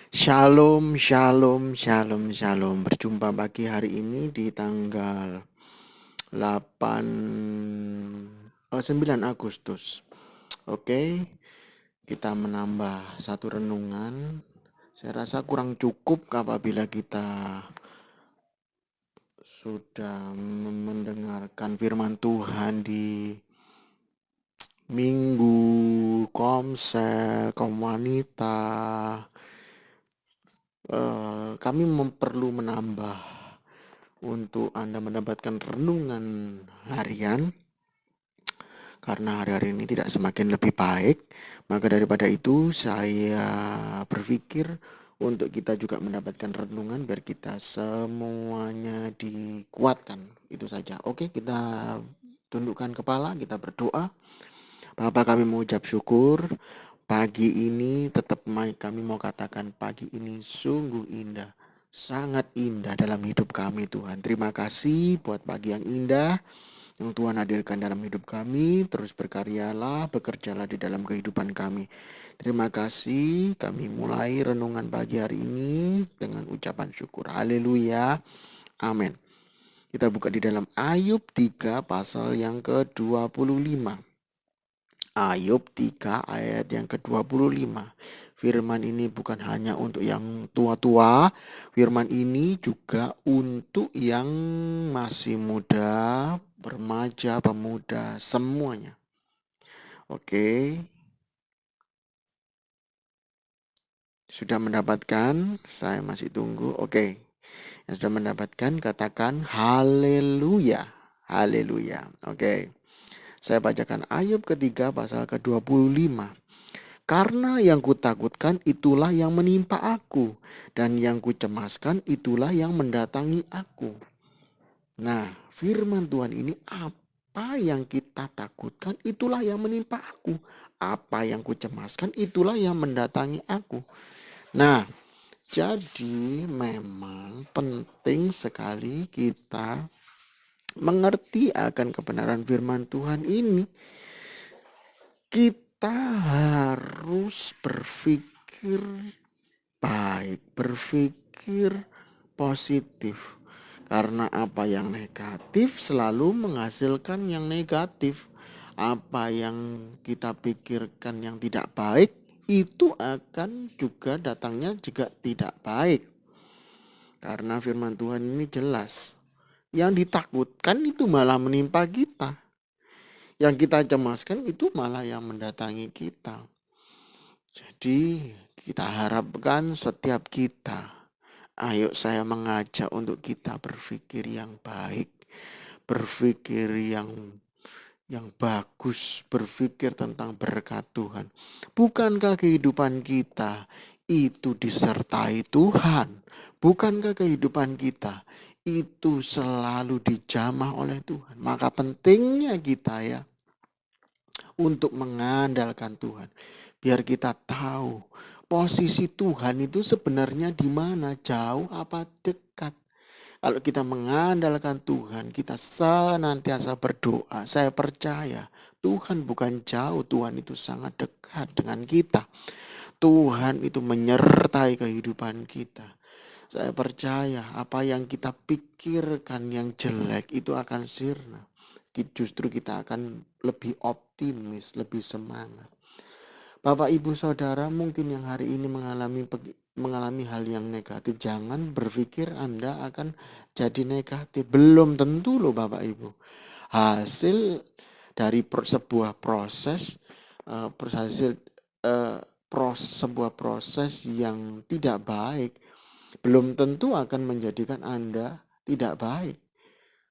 Shalom, shalom, shalom, shalom. Berjumpa pagi hari ini di tanggal 8, 9 Agustus. Oke, kita menambah satu renungan. Saya rasa kurang cukup apabila kita sudah mendengarkan firman Tuhan di Minggu, Komsel, Komunita. Kami perlu menambah untuk Anda mendapatkan renungan harian karena hari-hari ini tidak semakin lebih baik. Maka daripada itu saya berpikir untuk kita juga mendapatkan renungan biar kita semuanya dikuatkan. Itu saja. Oke, kita tundukkan kepala, kita berdoa. Bapa, kami mengucap syukur. Pagi ini kami mau katakan pagi ini sungguh indah. Sangat indah dalam hidup kami Tuhan. Terima kasih buat pagi yang indah yang Tuhan hadirkan dalam hidup kami. Terus berkaryalah, bekerjalah di dalam kehidupan kami. Terima kasih, kami mulai renungan pagi hari ini dengan ucapan syukur. Haleluya, amin. Kita buka di dalam Ayub 3 pasal yang ke-25. Ayub 3 ayat yang ke-25. Firman ini bukan hanya untuk yang tua-tua, firman ini juga untuk yang masih muda, remaja, pemuda, semuanya. Oke. Sudah mendapatkan? Saya masih tunggu. Oke. Yang sudah mendapatkan katakan haleluya. Haleluya. Oke. Saya bacakan Ayub ketiga pasal ke-25. Karena yang kutakutkan itulah yang menimpa aku, dan yang kucemaskan itulah yang mendatangi aku. Nah, firman Tuhan ini apa yang kita takutkan itulah yang menimpa aku. Apa yang kucemaskan itulah yang mendatangi aku. Nah, jadi memang penting sekali kita mengerti akan kebenaran firman Tuhan ini. Kita harus berpikir baik, berpikir positif. Karena apa yang negatif selalu menghasilkan yang negatif. Apa yang kita pikirkan yang tidak baik, itu akan juga datangnya juga tidak baik. Karena firman Tuhan ini jelas. Yang ditakutkan itu malah menimpa kita. Yang kita cemaskan itu malah yang mendatangi kita. Jadi kita harapkan setiap kita, ayo saya mengajak untuk kita berpikir yang baik, berpikir yang bagus, berpikir tentang berkat Tuhan. Bukankah kehidupan kita itu disertai Tuhan? Bukankah kehidupan kita itu selalu dijamah oleh Tuhan? Maka pentingnya kita ya untuk mengandalkan Tuhan. Biar kita tahu posisi Tuhan itu sebenarnya di mana, jauh apa dekat. Kalau kita mengandalkan Tuhan, kita senantiasa berdoa. Saya percaya Tuhan bukan jauh, Tuhan itu sangat dekat dengan kita. Tuhan itu menyertai kehidupan kita. Saya percaya apa yang kita pikirkan yang jelek itu akan sirna. Justru kita akan lebih optimis, lebih semangat. Bapak, Ibu, Saudara mungkin yang hari ini mengalami hal yang negatif, jangan berpikir Anda akan jadi negatif. Belum tentu loh Bapak Ibu. Hasil dari sebuah proses, sebuah proses yang tidak baik, belum tentu akan menjadikan Anda tidak baik.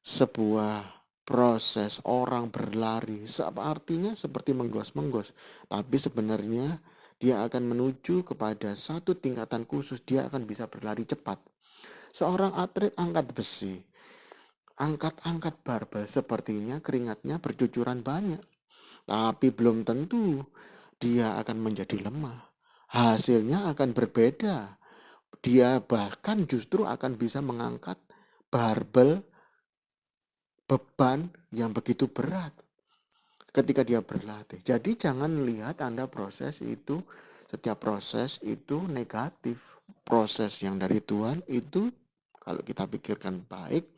Sebuah proses orang berlari, artinya seperti menggos-menggos, tapi sebenarnya dia akan menuju kepada satu tingkatan khusus, dia akan bisa berlari cepat. Seorang atlet angkat besi, angkat-angkat barbel, sepertinya keringatnya bercucuran banyak, tapi belum tentu dia akan menjadi lemah. Hasilnya akan berbeda. Dia bahkan justru akan bisa mengangkat barbel beban yang begitu berat ketika dia berlatih. Jadi jangan lihat Anda setiap proses itu negatif. proses yang dari Tuhan itu kalau kita pikirkan baik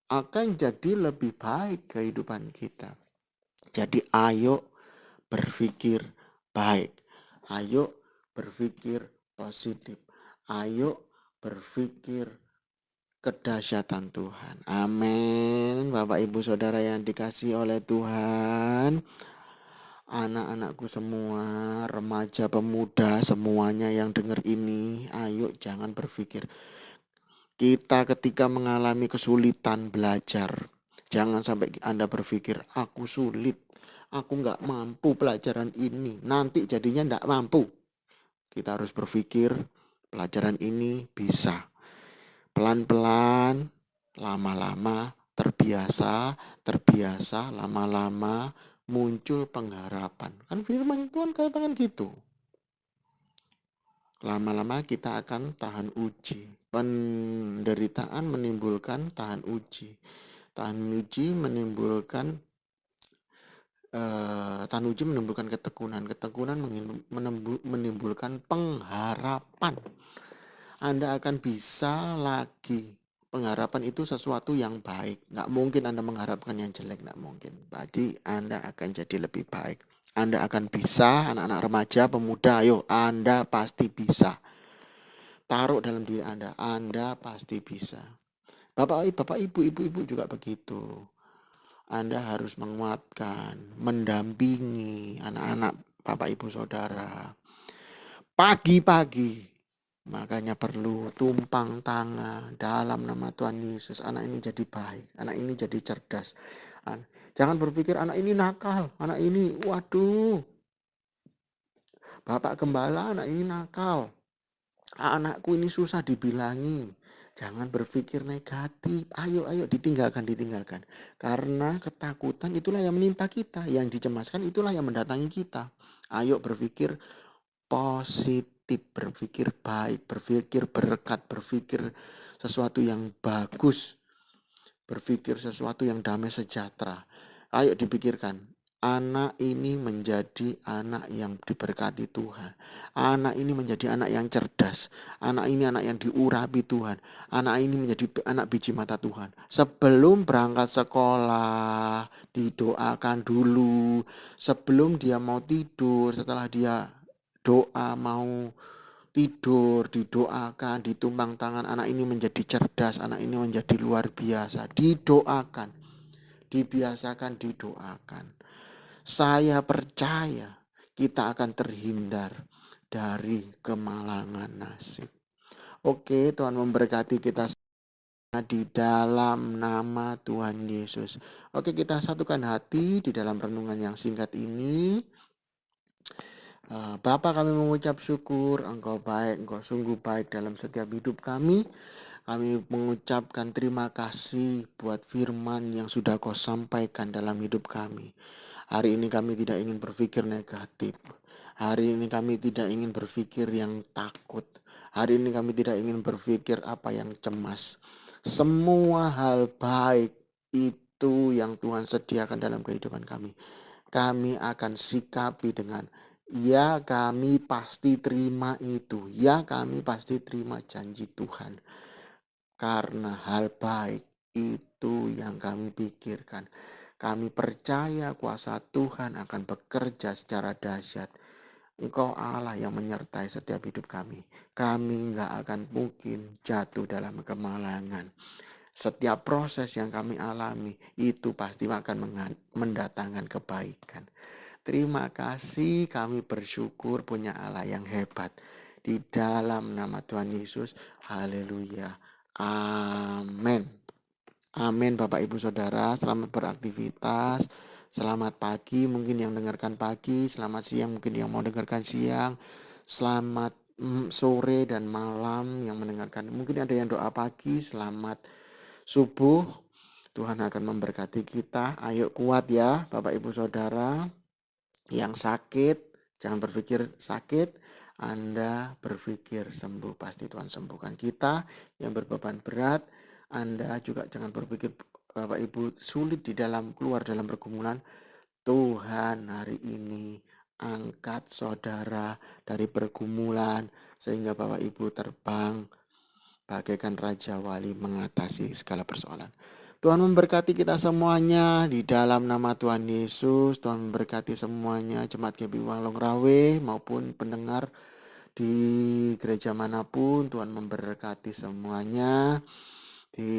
akan jadi lebih baik kehidupan kita. Jadi ayo berpikir baik. Ayo berpikir positif. Ayo berpikir kedahsyatan Tuhan. Amin. Bapak Ibu Saudara yang dikasihi oleh Tuhan. Anak-anakku semua, remaja, pemuda, semuanya yang dengar ini, ayo jangan berpikir. Kita ketika mengalami kesulitan belajar, jangan sampai Anda berpikir, aku sulit, aku nggak mampu pelajaran ini, nanti jadinya nggak mampu. Kita harus berpikir, pelajaran ini bisa. Pelan-pelan, lama-lama, terbiasa, lama-lama, muncul pengharapan. Kan firman Tuhan katakan gitu. Lama-lama kita akan tahan uji. Penderitaan menimbulkan tahan uji. Tahan uji menimbulkan ketekunan. Ketekunan menimbulkan pengharapan. Anda akan bisa lagi. Pengharapan itu sesuatu yang baik. Nggak mungkin Anda mengharapkan yang jelek, nggak mungkin. Jadi Anda akan jadi lebih baik. Anda akan bisa, anak-anak remaja, pemuda, ayo Anda pasti bisa. Taruh dalam diri Anda pasti bisa. Bapak, ibu juga begitu. Anda harus menguatkan, mendampingi anak-anak Bapak Ibu Saudara. Pagi-pagi, makanya perlu tumpang tangan dalam nama Tuhan Yesus. Anak ini jadi baik, anak ini jadi cerdas. Jangan berpikir anak ini nakal, anak ini waduh. Bapak gembala, anak ini nakal. Anakku ini susah dibilangi. Jangan berpikir negatif. Ayo ditinggalkan. Karena ketakutan itulah yang menimpa kita. Yang dicemaskan itulah yang mendatangi kita. Ayo berpikir positif, berpikir baik, berpikir berkat, berpikir sesuatu yang bagus, berpikir sesuatu yang damai sejahtera. Ayo dipikirkan, anak ini menjadi anak yang diberkati Tuhan. Anak ini menjadi anak yang cerdas. Anak ini anak yang diurapi Tuhan. Anak ini menjadi anak biji mata Tuhan. Sebelum berangkat sekolah, didoakan dulu. Sebelum dia mau tidur, setelah dia doa mau tidur, didoakan, ditumpang tangan. Anak ini menjadi cerdas, anak ini menjadi luar biasa. Didoakan, dibiasakan didoakan. Saya percaya kita akan terhindar dari kemalangan nasib. Oke, Tuhan memberkati kita di dalam nama Tuhan Yesus. Oke, kita satukan hati di dalam renungan yang singkat ini. Bapa, kami mengucap syukur, Engkau baik, Engkau sungguh baik dalam setiap hidup kami. Kami mengucapkan terima kasih buat firman yang sudah Kau sampaikan dalam hidup kami. Hari ini kami tidak ingin berpikir negatif. Hari ini kami tidak ingin berpikir yang takut. Hari ini kami tidak ingin berpikir apa yang cemas. Semua hal baik itu yang Tuhan sediakan dalam kehidupan kami. Kami akan sikapi dengan ya, kami pasti terima itu. Ya, kami pasti terima janji Tuhan. Karena hal baik itu yang kami pikirkan. Kami percaya kuasa Tuhan akan bekerja secara dahsyat. Engkau Allah yang menyertai setiap hidup kami. Kami nggak akan mungkin jatuh dalam kemalangan. Setiap proses yang kami alami itu pasti akan mendatangkan kebaikan. Terima kasih, kami bersyukur punya Allah yang hebat. Di dalam nama Tuhan Yesus, haleluya, amin. Amin. Bapak Ibu Saudara, selamat beraktivitas. Selamat pagi mungkin yang dengarkan pagi, selamat siang mungkin yang mau dengarkan siang. Selamat sore dan malam yang mendengarkan. Mungkin ada yang doa pagi, selamat subuh. Tuhan akan memberkati kita. Ayo kuat ya Bapak Ibu Saudara. Yang sakit, jangan berpikir sakit. Anda berpikir sembuh, pasti Tuhan sembuhkan. Kita yang berbeban berat, Anda juga jangan berpikir Bapak Ibu sulit di dalam keluar dalam pergumulan. Tuhan hari ini angkat saudara dari pergumulan sehingga Bapak Ibu terbang bagaikan Raja Wali mengatasi segala persoalan. Tuhan memberkati kita semuanya di dalam nama Tuhan Yesus. Tuhan memberkati semuanya jemaat GBI Walongrawe maupun pendengar di gereja manapun. Tuhan memberkati semuanya. Di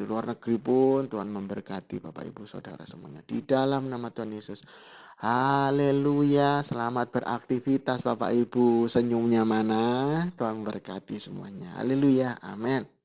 luar negeri pun Tuhan memberkati Bapak Ibu Saudara semuanya di dalam nama Tuhan Yesus. Haleluya, selamat beraktivitas Bapak Ibu. Senyumnya mana? Tuhan memberkati semuanya. Haleluya, amin.